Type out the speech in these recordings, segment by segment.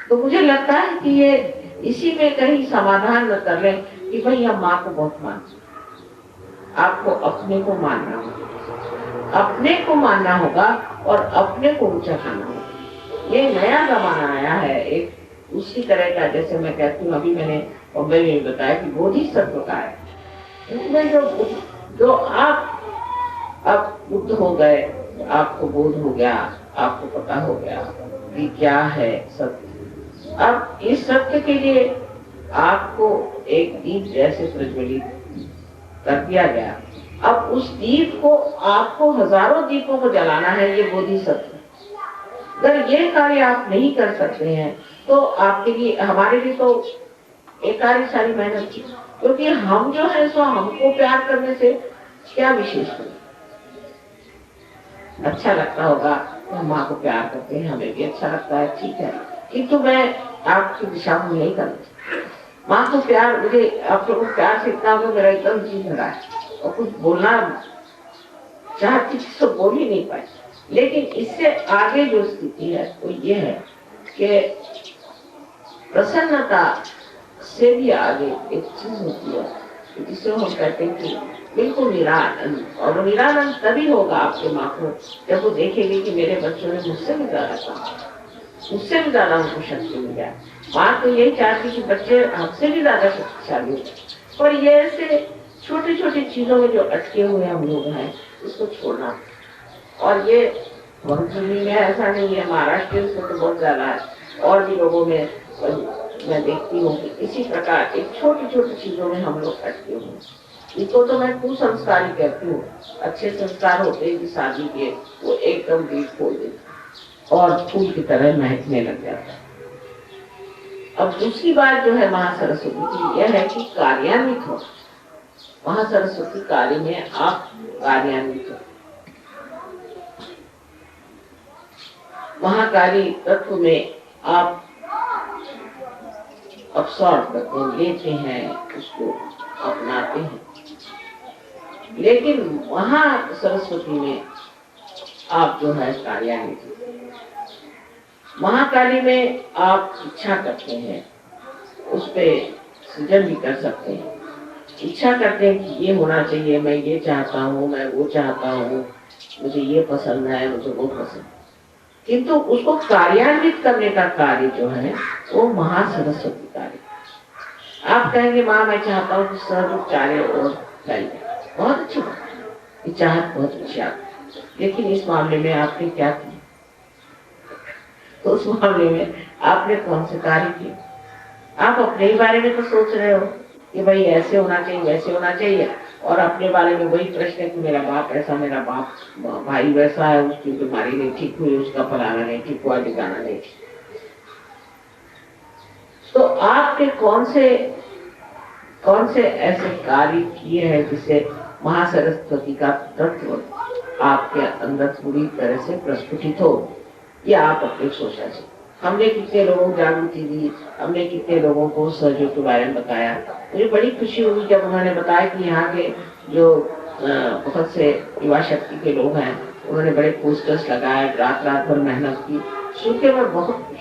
तो मुझे लगता है कि ये इसी में कहीं समाधान न कर ले कि भाई हम माँ को बहुत मानते, आपको अपने को मानना होगा, अपने को मानना होगा और अपने को ऊंचा करना होगा। ये नया जमाना आया है एक उसी तरह का, जैसे मैं कहती हूँ, अभी मैंने बॉम्बे में बताया कि बोधिसत्व का है, उसमें जो आप बुद्ध हो गए, आपको बोध हो गया, आपको पता हो गया कि क्या है सत्य। अब इस सत्य के लिए आपको एक दीप जैसे प्रज्वलित कर दिया गया, अब उस दीप को आपको हजारों दीपों को जलाना है, ये बोधिसत्व। अगर ये कार्य आप नहीं कर सकते हैं तो आपके लिए, हमारे लिए तो एक कार्य सारी मेहनत की, क्योंकि हम जो है सो हमको प्यार करने से क्या विशेष है। अच्छा लगता होगा तो हम माँ को प्यार करते हैं, हमें भी अच्छा लगता है, ठीक है, किंतु मैं आपकी दिशा में नहीं करती। माँ को प्यार, मुझे आप लोगों को प्यार से इतना हो मेरा एकदम जी भरा है और कुछ बोलना चाहती तो बोल ही नहीं पाई। लेकिन इससे आगे जो स्थिति है वो ये है कि प्रसन्नता से भी आगे एक चीज होती है जिसे हम कहते हैं कि बिल्कुल निरानंद, और निरानंद तभी होगा आपके माँ को जब वो देखेंगे कि मेरे बच्चों ने मुझसे भी ज्यादा काम, मुझसे भी ज्यादा उनको शक्ति मिल जाए। माँ तो यही चाहती कि बच्चे हमसे भी ज्यादा शक्तिशाली हो, और ये ऐसे छोटी छोटी चीजों में जो अटके हुए हम लोग हैं इसको छोड़ना। और ये भक्ति में ऐसा नहीं है, महाराष्ट्र में तो बहुत ज्यादा है, और भी लोगों में मैं देखती हूँ कि इसी प्रकार एक छोटी छोटी चीजों में हम लोग अटके हुए। इसको तो मैं कुसंस्कारी कहती हूँ। अच्छे संस्कार होते हैं कि शादी के वो एकदम दिल खोल देते और फूल की तरह महकने लग जाता है। अब दूसरी बात जो है महासरस्वती की यह है कि कार्यान्वित हो। महासरस्वती कार्य में आप कार्यान्वित हो, महाकाली तत्व में आप अवसर करते हैं, लेते हैं, उसको अपनाते हैं। लेकिन वहाँ सरस्वती में आप जो है कार्यान्वित, महाकाली में आप इच्छा करते हैं, उस पे सृजन भी कर सकते हैं, इच्छा करते हैं कि ये होना चाहिए, मैं ये चाहता हूँ, मैं वो चाहता हूँ, मुझे ये पसंद है, मुझे वो पसंद है। किंतु उसको कार्यान्वित करने का कार्य जो है वो महासरस्वती कार्य। आप कहेंगे माँ मैं चाहता हूँ कि सब चारे और फैल जाए, बहुत अच्छी बात, ये चाहत बहुत अच्छी आपकी, लेकिन इस मामले में आपने क्या किया? तो उस मामले में आपने कौन से कार्य किए? आप अपने ही बारे में तो सोच रहे हो कि भाई ऐसे होना चाहिए, वैसे होना चाहिए, और अपने बारे में वही प्रश्न है कि मेरा बाप ऐसा, मेरा बाप भाई वैसा है, उसकी बीमारी नहीं ठीक हुई, उसका फलाना नहीं ठीक हुआ, ठिकाना नहीं ठीक। तो आपके कौन से ऐसे कार्य किए हैं जिससे महासरस्वती का तत्व आपके अंदर पूरी तरह से प्रस्फुटित हो, या आप अपने सोचा से? हमने कितने लोगों को जागृति दी, हमने कितने लोगों को सहयोग के बारे में बताया। मुझे बड़ी खुशी हुई जब उन्होंने बताया कि यहाँ के जो बहुत से युवा शक्ति के लोग हैं उन्होंने बड़े पोस्टर्स लगाए, रात रात भर मेहनत की, सुन के मैं बहुत खुश।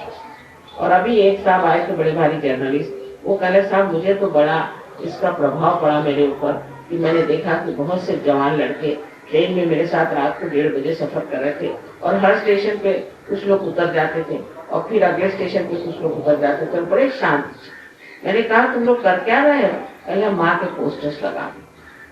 और अभी एक साहब आए थे, बड़े भारी जर्नलिस्ट, वो कह रहे साहब मुझे तो बड़ा इसका प्रभाव पड़ा मेरे ऊपर कि मैंने देखा कि बहुत से जवान लड़के ट्रेन में मेरे साथ रात को 1:30 बजे सफर कर रहे थे, और हर स्टेशन पे कुछ लोग उतर जाते थे और फिर अगले स्टेशन पे कुछ लोग उतर जाते थे, बड़े शांत। मैंने कहा तुम लोग कर क्या रहे हो? पहले माँ के पोस्टर्स लगा।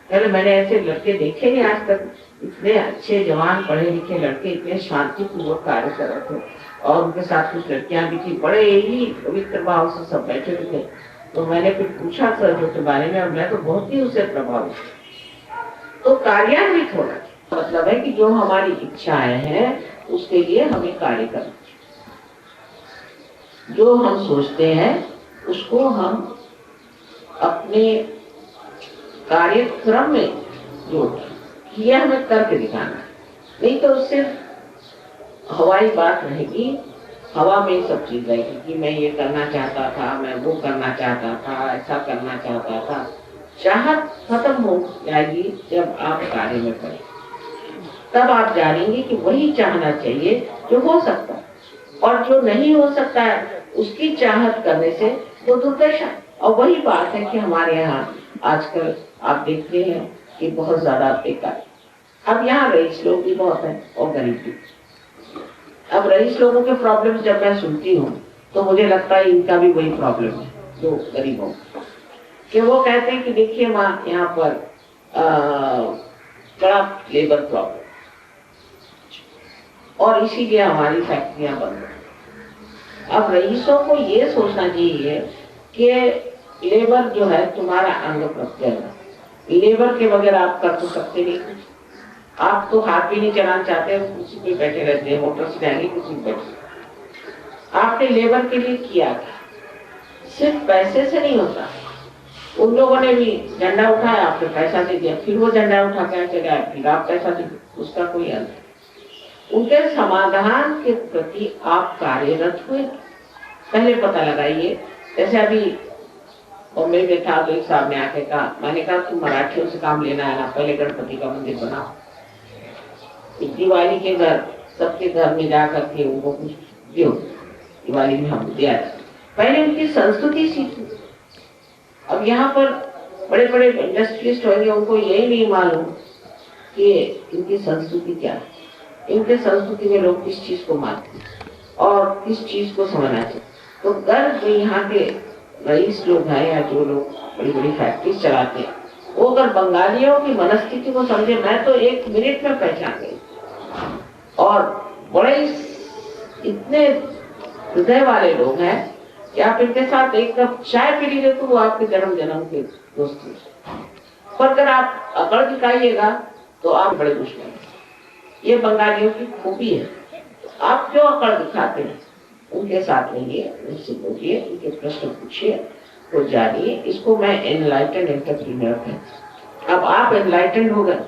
पहले मैंने ऐसे लड़के देखे नहीं आज तक, इतने अच्छे जवान पढ़े लिखे लड़के इतने शांतिपूर्वक कार्य कर रहे थे, और उनके साथ कुछ लड़कियां भी थी, बड़े ही पवित्र भाव से सब बैठे थे। तो मैंने फिर पूछा सर जो के बारे में, और मैं तो बहुत ही उससे प्रभावित। तो कार्यान्वित होना मतलब है कि जो हमारी इच्छाएं हैं उसके लिए हमें कार्य करना, जो हम सोचते हैं उसको हम अपने कार्यक्रम में जोड़, ये हमें करके दिखाना है। नहीं तो सिर्फ हवाई बात रहेगी, हवा में ही सब चीज रहेगी कि मैं ये करना चाहता था, मैं वो करना चाहता था, ऐसा करना चाहता था। चाहत खत्म हो जाएगी जब आप कार्य में पड़े, तब आप जानेंगे कि वही चाहना चाहिए जो हो सकता है, और जो नहीं हो सकता है उसकी चाहत करने से वो दुर्दशा। और वही बात है कि हमारे यहाँ आजकल आप देखते हैं कि बहुत ज्यादा बेकार। अब यहाँ रईस लोग भी बहुत हैं और गरीब भी। अब रईस लोगों के प्रॉब्लम जब मैं सुनती हूँ तो मुझे लगता है इनका भी वही प्रॉब्लम है जो गरीबों कि वो कहते हैं कि देखिए माँ यहाँ पर बड़ा लेबर प्रॉब्लम और इसीलिए हमारी फैक्ट्रियां बंद हैं। अब रईसों को ये सोचना चाहिए कि लेबर जो है तुम्हारा अंग प्रत्यंग है, लेबर के बगैर आप कर तो सकते नहीं कुछ। आप तो हाथ भी नहीं चलाना चाहते, कुर्सी पे बैठे रहते हैं, मोटर से जाएंगे कुर्सी पे बैठे। आपने लेबर के लिए किया क्या? सिर्फ पैसे से नहीं होता। उन लोगों ने भी झंडा उठाया, आपने पैसा दे दिया, फिर वो झंडा उठा कर चले आए, फिर आप पैसा दे दिया, उसका कोई अंत नहीं। उनके समाधान के प्रति आप कार्यरत हुए, पहले पता लगाइए। जैसे अभी बॉम्बे में था तो एक साहब ने आके कहा, मैंने कहा तुम मराठियों से काम लेना है ना, पहले गणपति का मंदिर बनाओ। दिवाली के घर सबके घर में जाकर के उनको कुछ दो, दिवाली में हम दिया जाए, पहले उनकी संस्कृति सीखो। अब यहाँ पर बड़े बड़े इंडस्ट्रियलिस्ट होंगे, उनको यही नहीं मालूम कि इनकी संस्कृति क्या है, इनके संस्कृति में लोग किस चीज को मानते हैं और किस चीज को समझना चाहिए। तो अगर जो यहाँ के रईस लोग हैं या जो लोग बड़ी बड़ी फैक्ट्री चलाते हैं, वो अगर बंगालियों की मनस्थिति को समझे, मैं तो 1 मिनट में पहचान गई। और बड़े इतने हृदय वाले लोग हैं कि आप इनके साथ एक कप चाय पी लीजिए तो वो आपके जन्म जन्म के दोस्त हैं। पर अगर आप अकड़ दिखाइएगा तो आप बड़े दुश्मन हैं। ये बंगालियों की खूबी है। आप क्यों अकड़ दिखाते हैं? उनके साथ रहिए, उनसे बोलिए, उनके प्रश्न पूछिए, तो जानिए। इसको मैं एनलाइटेंड एंटरप्रेन्योर कहती हूं। अब आप एनलाइटेंड हो गए,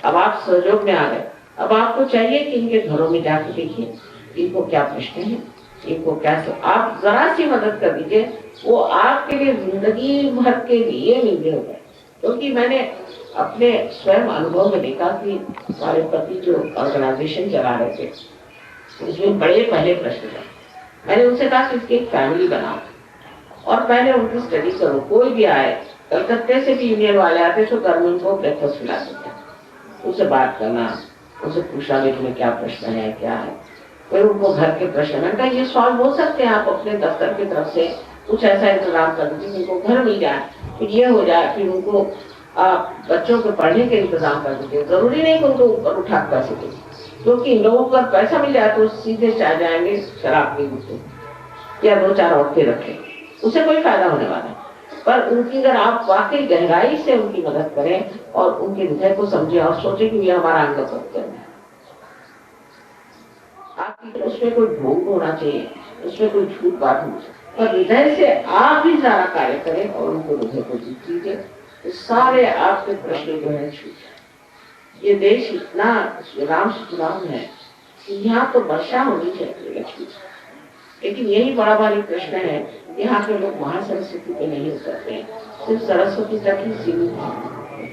अब आप सहयोग में आ गए। अब आपको चाहिए कि इनके घरों में जाकर देखिए इनको क्या प्रश्न है, इनको क्या आप जरा सी मदद कर दीजिए, वो आपके लिए जिंदगी भर के लिए मिलते हो गए। क्योंकि मैंने अपने स्वयं अनुभव में देखा कि हमारे पति जो ऑर्गेनाइजेशन चला रहे थे उसमें बड़े पहले प्रश्न थे। मैंने उनसे कहा कि इसकी एक फैमिली बनाओ और पहले उनकी स्टडी करो। कोई भी आए, कलकत्ते से भी यूनियन वाले आते तो घर में उनको ब्रेकफास्ट खिला देते, उनसे बात करना, उनसे पूछना कि तुम्हें क्या प्रश्न है, क्या है। फिर उनको घर के प्रश्न, मैंने कहा ये सॉल्व हो सकते हैं, आप अपने दफ्तर की तरफ से कुछ ऐसा इंतजाम कर दीजिए उनको घर मिल जाए, फिर ये हो जाए, फिर उनको बच्चों के पढ़ने के इंतजाम कर दीजिए। जरूरी नहीं कि उनको ऊपर उठा कर सके, क्योंकि इन लोगों को पैसा मिल जाए तो सीधे चाह जाएंगे शराब के गुस्से या 2-4 औरतें रखें, उससे कोई फायदा होने वाला है। पर उनकी अगर आप वाकई गहराई से उनकी मदद करें और उनके हृदय को समझे और सोचे कि ये हमारा अंग प्रत्यंग है, आपकी उसमें कोई ढोंग होना चाहिए, उसमें कोई झूठ बात होनी चाहिए, पर हृदय से आप ही सारा कार्य करें और उनको हृदय को जीत लीजिए, तो सारे आपके प्रश्न जो है छूट। ये देश इतना राम सुराम है कि यहाँ तो वर्षा होनी चाहिए लक्ष्मी, लेकिन यही बड़ा भारी प्रश्न है। यहाँ के लोग महासरस्वती पे नहीं उतरते हैं, सिर्फ सरस्वती तक ही सीमित है।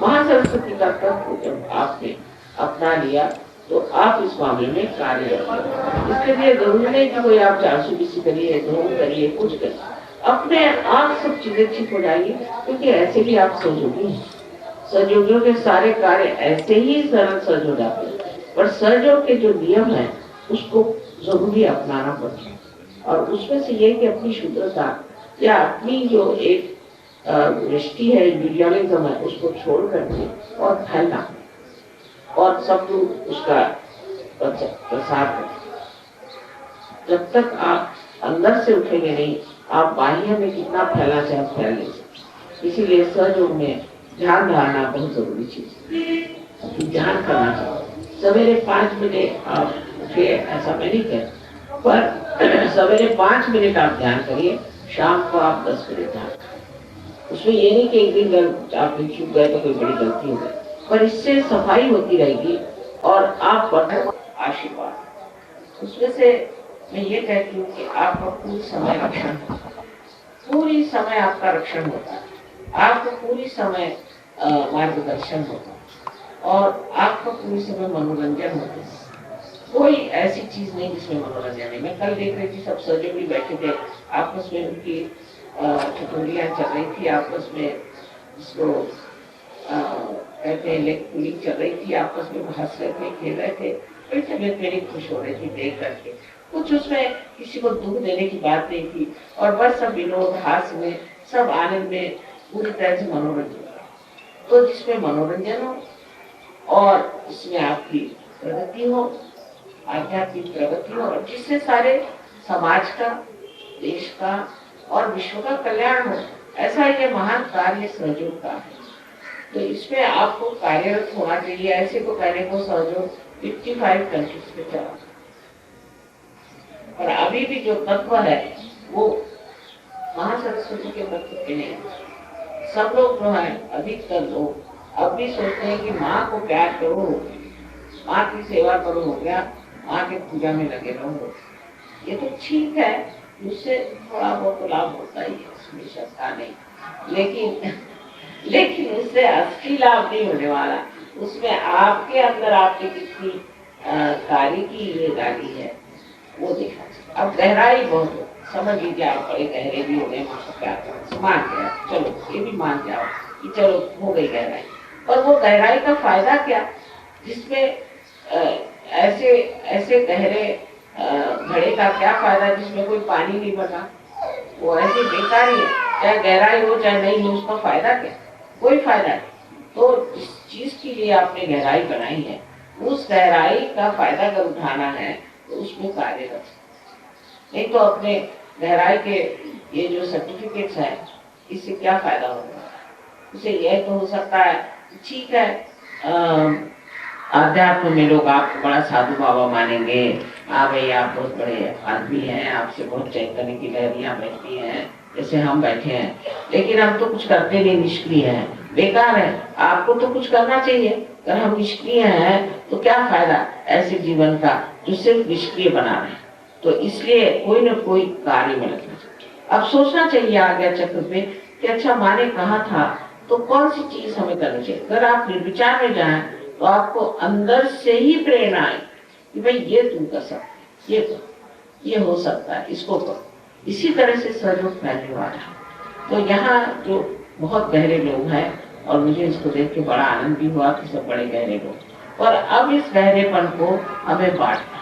महासरस्वती का तत्व जब आपने अपना लिया तो आप इस मामले में कार्य करें। इसके लिए जरूरी नहीं कि कोई आप 420 करिए, ढोंग करिए, कुछ करिए, अपने आप सब चीजें ठीक हो जाएगी, क्योंकि ऐसे भी आप सहयोगी हैं। सहयोगियों के सारे कार्य ऐसे ही सरल सहज हो जाते हैं, पर सहयोग के जो नियम है उसको जरूरी अपनाना पड़ता है। और उसमें से ये कि अपनी शुद्धता या अपनी जो एक दृष्टि है, इंडिविजुअलिज्म है, उसको छोड़ करके और फैलना और सब लोग उसका प्रसार करें। जब तक आप अंदर से उठेंगे नहीं, आप बाह्य में कितना फैलना चाहे फैल नहीं सकते। इसीलिए सहयोग में ध्यान धारना बहुत जरूरी चीज है। ध्यान करना चाहिए। सवेरे 5 मिनट आप उठिए, ऐसा मैं नहीं कहता, पर सवेरे 5 मिनट आप ध्यान करिए, शाम को आप 10 मिनट ध्यान करिए। उसमें ये नहीं कि एक दिन आप चूक गए तो कोई बड़ी गलती हो गई, पर इससे सफाई होती रहेगी और आप आशीर्वाद। उसमें से मैं ये कहती हूँ कि आपका पूरी समय रक्षण होता है, पूरी समय आपका रक्षण होता है, आपको पूरी समय मार्गदर्शन होता है और आपका पूरी समय मनोरंजन होता है। कोई ऐसी चीज नहीं जिसमें मनोरंजन है। मैं कल देख रही थी, सब सहयोगी बैठे थे, आपस में उनकी ठिठुलियां चल रही थी, आपस में जिसको कहते हैं लेग पुलिंग चल रही थी, आपस में हंस रहे थे, खेल रहे थे। बड़ी तबीयत मेरी खुश हो रही थी देख करके। कुछ उसमें किसी को दुख देने की बात नहीं थी, और बस सब विनोद हास्य में, सब आनंद में, पूरी तरह से मनोरंजन। तो जिसमें मनोरंजन हो और इसमें आपकी प्रगति हो, आध्यात्मिक प्रगति हो, और जिससे सारे समाज का, देश का और विश्व का कल्याण हो, ऐसा ये महान कार्य सहयोग का है। तो इसमें आपको कार्यरत होना चाहिए। ऐसे को कहने को सहयोग 55 कंट्रीज पे चला, और अभी भी जो तत्व है वो महासरस्वती के तत्व पे नहीं है। सब लोग जो है, अधिकतर लोग अब भी सोचते हैं कि माँ को प्यार करो, माँ की सेवा करो, हो गया, माँ के पूजा में लगे रहो। ये तो ठीक है, उससे थोड़ा बहुत लाभ होता ही है, इसमें शंका नहीं, लेकिन उससे असली लाभ नहीं होने वाला। उसमें आपके अंदर आपने कितनी कार्य की ये गाड़ी है वो देखना चाहिए। अब गहराई बहुत हो, समझ लीजिए आप बड़े गहरे भी हो गए, माँ को प्यार करना मान गया, चलो ये भी मान जाओ कि चलो हो गई गहराई, पर वो गहराई का फायदा क्या, जिसमें ऐसे ऐसे गहरे घड़े का क्या फायदा जिसमें कोई पानी नहीं बना, वो ऐसे बेकार ही है। चाहे गहराई हो चाहे नहीं हो, उसका फायदा क्या, कोई फायदा नहीं। तो जिस चीज के लिए आपने गहराई बनाई है, उस गहराई का फायदा अगर उठाना है तो उसमें कार्यरत, नहीं तो अपने गहराई के ये जो सर्टिफिकेट्स है, इससे क्या फायदा होगा। उसे यह तो हो सकता है, ठीक है, अध्यात्म में लोग आपको बड़ा साधु बाबा मानेंगे, भाई आप बहुत बड़े आदमी हैं, आपसे बहुत चैतन्य की लहरियां बहती हैं, जैसे हम बैठे हैं, लेकिन हम तो कुछ करते नहीं, निष्क्रिय हैं, बेकार है। आपको तो कुछ करना चाहिए। अगर हम निष्क्रिय हैं तो क्या फायदा ऐसे जीवन का जो सिर्फ निष्क्रिय बना रहे हैं। तो इसलिए कोई न कोई कार्य में लगना चाहिए। अब सोचना चाहिए आ गया चक्र पे कि अच्छा माँ ने कहा था तो कौन सी चीज हमें करनी चाहिए। अगर आप निर्विचार में जाएं तो आपको अंदर से ही प्रेरणा आए कि भाई ये तुम कर सकते, ये करो, ये हो सकता है, इसको करो। इसी तरह से सहयोग फैलने वाला। तो यहाँ जो बहुत गहरे लोग हैं, और मुझे इसको देख के बड़ा आनंद भी हुआ कि सब बड़े गहरे लोग, और अब इस गहरेपन को हमें बांटना